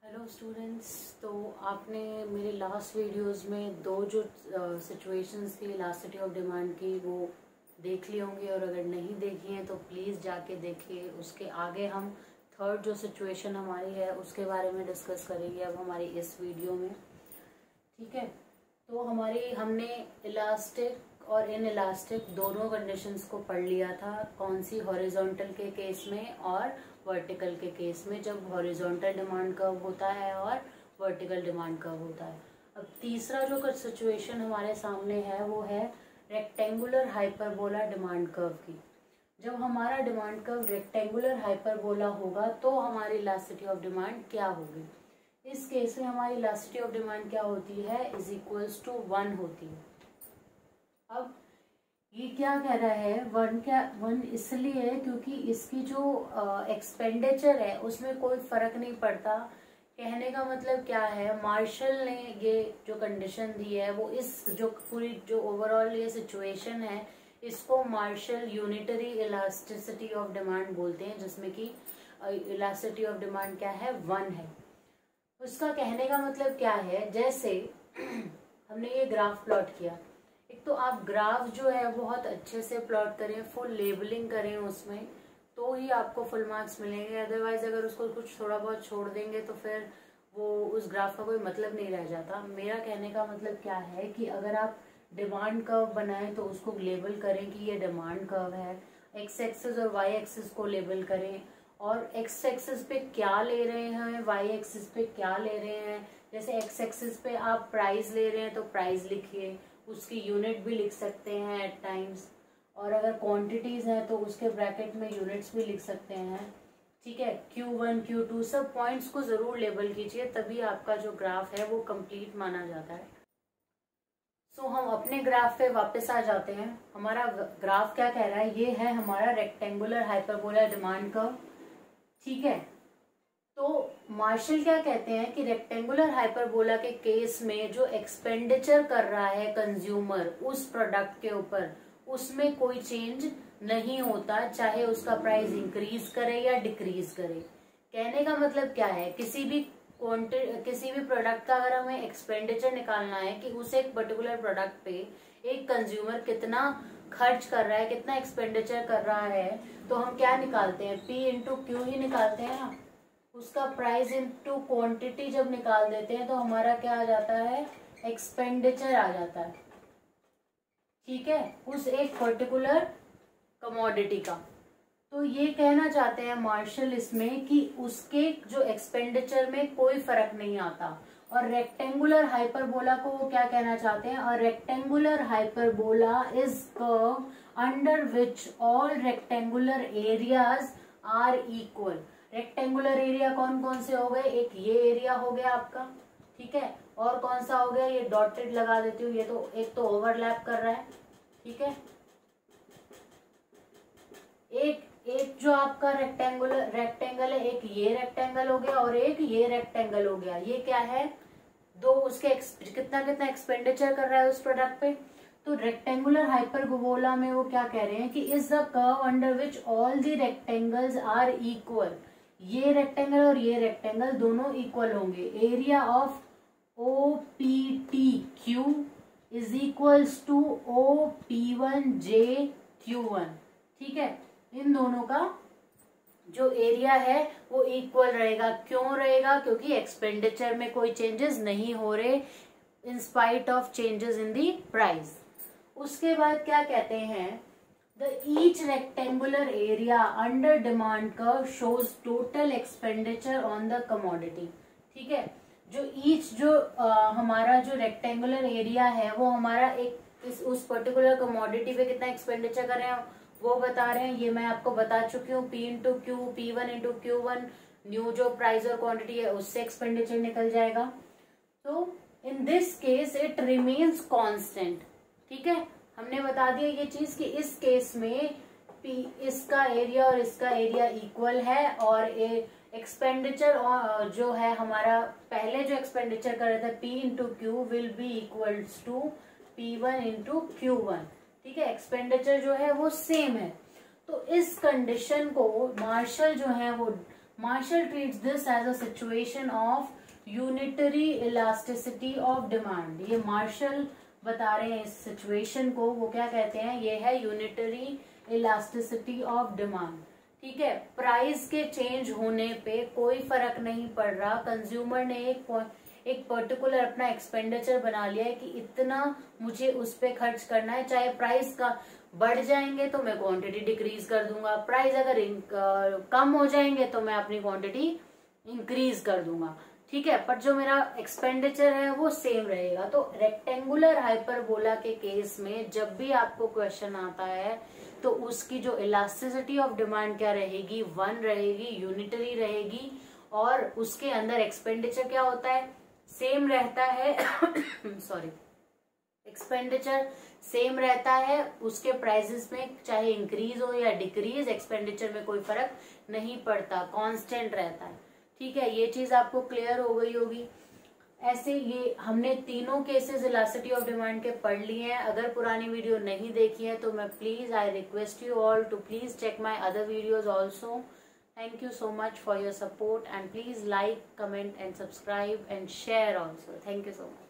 Hello students. तो आपने मेरे लास्ट वीडियोस में दो जो सिचुएशंस थी इलास्टिसिटी ऑफ डिमांड की वो देख ली होंगी, और अगर नहीं देखी हैं तो प्लीज़ जाके देखिए। उसके आगे हम थर्ड जो सिचुएशन हमारी है उसके बारे में डिस्कस करेंगे अब हमारी इस वीडियो में। ठीक है, तो हमने इलास्टिक और इन इलास्टिक दोनों कंडीशंस को पढ़ लिया था। कौन सी? हॉरिजॉन्टल के केस में और वर्टिकल के केस में, जब हॉरिजॉन्टल डिमांड कर्व होता है और वर्टिकल डिमांड कर्व होता है। अब तीसरा जो सिचुएशन हमारे सामने है वो है रेक्टेंगुलर हाइपरबोला डिमांड कर्व की। जब हमारा डिमांड कर्व रेक्टेंगुलर हाइपरबोला होगा तो हमारी इलास्टिसिटी ऑफ डिमांड क्या होगी? इस केस में हमारी इलास्टिसिटी ऑफ डिमांड क्या होती है? इज इक्वल्स टू 1 होती है। अब ये क्या कह रहा है? 1 इसलिए क्योंकि इसकी जो एक्सपेंडिचर है उसमें कोई फर्क नहीं पड़ता। कहने का मतलब क्या है, मार्शल ने ये जो कंडीशन दी है वो इस जो पूरी जो ओवरऑल ये सिचुएशन है इसको Marshall unitary elasticity of demand बोलते हैं, जिसमें कि इलास्टिसिटी ऑफ डिमांड क्या है? 1 है। उसका कहने का मतलब क्या है, जैसे हमने ये ग्राफ प्लॉट किया, एक तो आप ग्राफ जो है बहुत अच्छे से प्लॉट करें, फुल लेबलिंग करें उसमें, तो ही आपको फुल मार्क्स मिलेंगे। अदरवाइज अगर उसको कुछ थोड़ा बहुत छोड़ देंगे तो फिर वो उस ग्राफ का कोई मतलब नहीं रह जाता। मेरा कहने का मतलब क्या है कि अगर आप डिमांड कर्व बनाएं तो उसको लेबल करें कि ये डिमांड कर्व है। एक्स एक्सिस और वाई एक्सिस को लेबल करें, और एक्स एक्सिस पे क्या ले रहे हैं, वाई एक्सिस पे क्या ले रहे हैं। जैसे एक्स एक्सिस पे आप प्राइस ले रहे हैं तो प्राइस लिखिए, उसकी यूनिट भी लिख सकते हैं एट टाइम्स, और अगर क्वांटिटीज हैं तो उसके ब्रैकेट में यूनिट्स भी लिख सकते हैं। ठीक है, Q1 Q2 सब पॉइंट्स को जरूर लेबल कीजिए, तभी आपका जो ग्राफ है वो कंप्लीट माना जाता है। सो हम अपने ग्राफ पे वापस आ जाते हैं। हमारा ग्राफ क्या कह रहा है? ये है हमारा रेक्टेंगुलर हाइपरबोला डिमांड कर्व। ठीक है, तो मार्शल क्या कहते हैं कि रेक्टेंगुलर हाइपरबोला के केस में जो एक्सपेंडिचर कर रहा है कंज्यूमर उस प्रोडक्ट के ऊपर, उसमें कोई चेंज नहीं होता, चाहे उसका प्राइस इंक्रीज करे या डिक्रीज करे। कहने का मतलब क्या है, किसी भी प्रोडक्ट का अगर हमें एक्सपेंडिचर निकालना है कि उस एक पर्टिकुलर प्रोडक्ट पे एक कंज्यूमर कितना खर्च कर रहा है, कितना एक्सपेंडिचर कर रहा है, तो हम क्या निकालते हैं? P इंटू क्यू ही निकालते हैं ना। उसका प्राइस इनटू क्वांटिटी जब निकाल देते हैं तो हमारा क्या आ जाता है? एक्सपेंडिचर आ जाता है। ठीक है, उस एक पर्टिकुलर कमोडिटी का। तो ये कहना चाहते हैं मार्शल इसमें कि उसके जो एक्सपेंडिचर में कोई फर्क नहीं आता। और रेक्टेंगुलर हाइपरबोला को वो क्या कहना चाहते हैं? और rectangular hyperbola is curve under which all rectangular areas are equal. Rectangular area कौन कौन से हो गए? एक ये एरिया हो गया आपका, ठीक है, और कौन सा हो गया? ये डॉटेड लगा देती हूँ, ये तो एक तो ओवरलैप कर रहा है। ठीक है, एक जो आपका रेक्टेंगल है, एक ये रेक्टेंगल हो गया और एक ये रेक्टेंगल हो गया। ये क्या है? दो उसके कितना कितना एक्सपेंडिचर कर रहा है उस प्रोडक्ट पे। तो रेक्टेंगुलर हाइपरबोला में वो क्या कह रहे हैं कि is the curve under which all the rectangles are equal. ये रेक्टेंगल और ये रेक्टेंगल दोनों इक्वल होंगे। Area of OPTQ is equals to OP1JQ1। ठीक है, इन दोनों का जो एरिया है वो इक्वल रहेगा। क्यों रहेगा? क्योंकि एक्सपेंडिचर में कोई चेंजेस नहीं हो रहे in spite of changes in the price. उसके बाद क्या कहते हैं? The each rectangular area under demand curve shows total expenditure on the commodity। ठीक है, जो हमारा जो रेक्टेंगुलर एरिया है वो हमारा उस पर्टिकुलर कमोडिटी पे कितना एक्सपेंडिचर कर रहे हैं वो बता रहे हैं। ये मैं आपको बता चुकी हूँ, P into Q, P1 into Q1, new जो प्राइस और क्वांटिटी है उससे एक्सपेंडिचर निकल जाएगा। तो in this case it remains constant. ठीक है, हमने बता दिया ये चीज कि इस केस में इसका एरिया और इसका एरिया इक्वल है, और एक्सपेंडिचर जो है हमारा पहले जो एक्सपेंडिचर कर रहा था P into Q will be equals to P1 into Q1। ठीक है, एक्सपेंडिचर जो है वो सेम है। तो इस कंडीशन को मार्शल जो है वो Marshall treats this as a situation of unitary elasticity of demand. ये मार्शल बता रहे हैं इस सिचुएशन को, वो क्या कहते हैं, ये है यूनिटरी इलास्टिसिटी ऑफ डिमांड। ठीक है, प्राइस के चेंज होने पे कोई फर्क नहीं पड़ रहा, कंज्यूमर ने एक पर्टिकुलर अपना एक्सपेंडिचर बना लिया है कि इतना मुझे उस पे खर्च करना है, चाहे प्राइस का बढ़ जाएंगे तो मैं क्वांटिटी डिक्रीज कर दूंगा, प्राइस अगर कम हो जाएंगे तो मैं अपनी क्वांटिटी इंक्रीज कर दूंगा। ठीक है, पर जो मेरा एक्सपेंडिचर है वो सेम रहेगा। तो रेक्टेंगुलर हाइपरबोला के केस में जब भी आपको क्वेश्चन आता है तो उसकी जो इलास्टिसिटी ऑफ डिमांड क्या रहेगी, 1 रहेगी, यूनिटरी रहेगी, और उसके अंदर एक्सपेंडिचर क्या होता है, सेम रहता है सॉरी, एक्सपेंडिचर सेम रहता है, उसके प्राइसेस में चाहे इंक्रीज हो या डिक्रीज एक्सपेंडिचर में कोई फर्क नहीं पड़ता, कांस्टेंट रहता है। ठीक है, ये चीज आपको क्लियर हो गई होगी। ऐसे ये हमने तीनों केसेस इलास्टिसिटी ऑफ डिमांड के पढ़ लिए हैं। अगर पुरानी वीडियो नहीं देखी है तो मैं please I request you all to please check my other videos also. Thank you so much for your support, and please like, comment and subscribe and share also. Thank you so much.